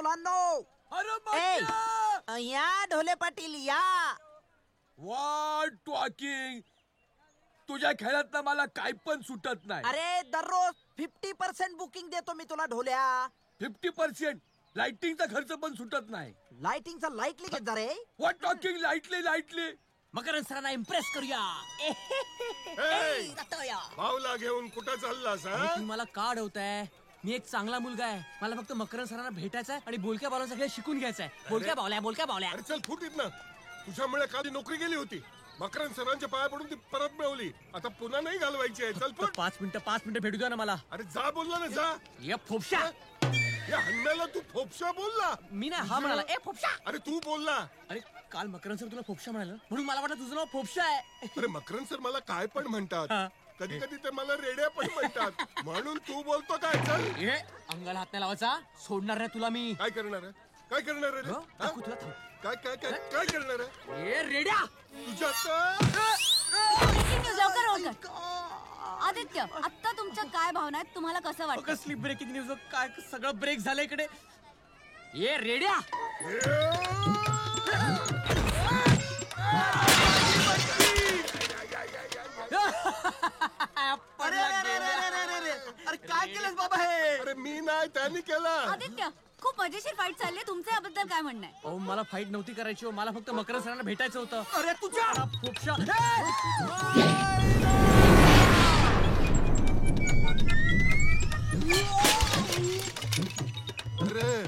मुलांनो. या ढोले पाटील या. What talking. तुझ्या खेळात मला काय पण सुटत नाही. अरे दररोज 50% बुकिंग देतो मी तुला ढोल्या. 50%? लाइटिंगचा खर्च पण सुटत नाही. लाइटिंगचा लाईटली घेत जा रे. What talking lightly. मकरन सरांना इम्प्रेस करूया. भाऊला घेऊन कुठं चाललास? तुम्ही मला का अडवताय? मी एक चांगला मुलगा आहे. मला फक्त मकरन सरांना भेटायचं आहे आणि बोलक्या बावल्या सगळे शिकून घ्यायचं आहे. बोलक्या बावल्या. अरे चल फुटीत ना. तुझ्यामुळे काल नोकरी गेली होती. मकरन सरांच्या पाया पडून ती परत मिळवली. आता पुन्हा नाही घालवायची आहे. चल पण 5 मिनिटं भेटू द्या ना मला. अरे जा बोलला ना जा. ये फोपशा. या हन्नाला तू फोपशा बोलला. मी नाही हा म्हणाला. ए फोपशा. अरे तू बोलला. अरे काल मकरन सर तुला फोपशा म्हणाला म्हणून मला वाटलं तुझं नाव फोपशा आहे. अरे मकरन सर मला काय पण म्हणतात. कधी कधी ते मला रेड्या पण म्हणतात. म्हणून तू बोलतो काय. चल ए अंगाला हात नाही लावायचा. सोडणार नाही तुला मी. काय करणार आहे रे? दाखवू तुला. थांब. काय करणार आहे? ए रेड्या तुझ्या लवकर आदित्य, आता तुमच्या काय भावना आहेत? तुम्हाला कसं वाटतं? कसली ब्रेकिंग न्यूज. काय सगळं ब्रेक झालं इकडे. ए रेड्या. अरे काय केलंस बाबा हे? अरे मी नाही त्यांनी केला. आदित्य, खूप मजेशीर फाईट चालली. तुमचं याबद्दल काय म्हणणं आहे? अहो मला फाईट नव्हती करायची. मला फक्त मकरन सरांना भेटायचं होतं. अरे तुझ्या फोपशा. अरे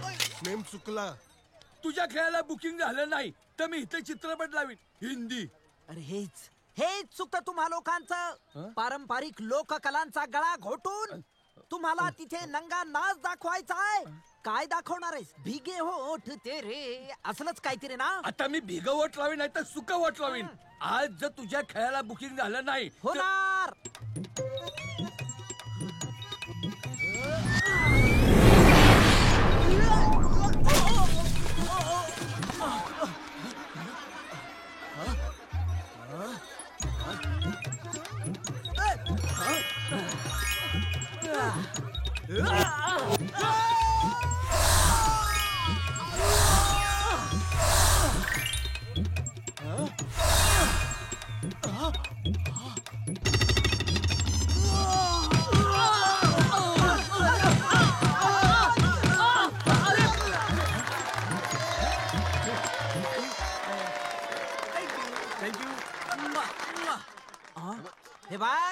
नेम चुकला. तुझ्या खेळाला बुकिंग झालं नाही तर मी इथे चित्रपट लावीन हिंदी. अरे हेच चुकतं तुम्हा लोकांचं. पारंपरिक लोककलांचा गळा घोटून तुम्हाला तिथे नंगा नाच दाखवायचा आहे. काय दाखवणार आहेस? भिगे होठ तेरे असलंच काहीतरी ना. आता मी भिग वोट लावीन नाही तर सुक वोट लावीन. आज जर तुझ्या खेळाला बुकिंग झालं नाही होणार.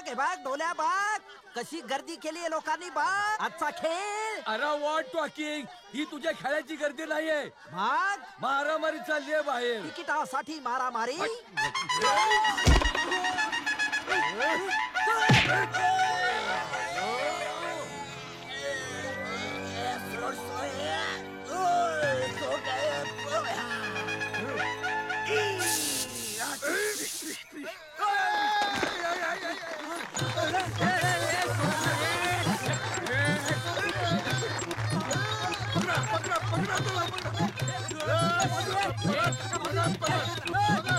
हे बघ डोल्या बघ कशी गर्दी केली लोकांनी. बघ आजचा खेळ. अरे व्हॉट टॉकिंग. ही तुझ्या खेळाची गर्दी नाहीये. मग मारामारी चालली आहे बाहेर. तिकिटासाठी मारामारी. पकडा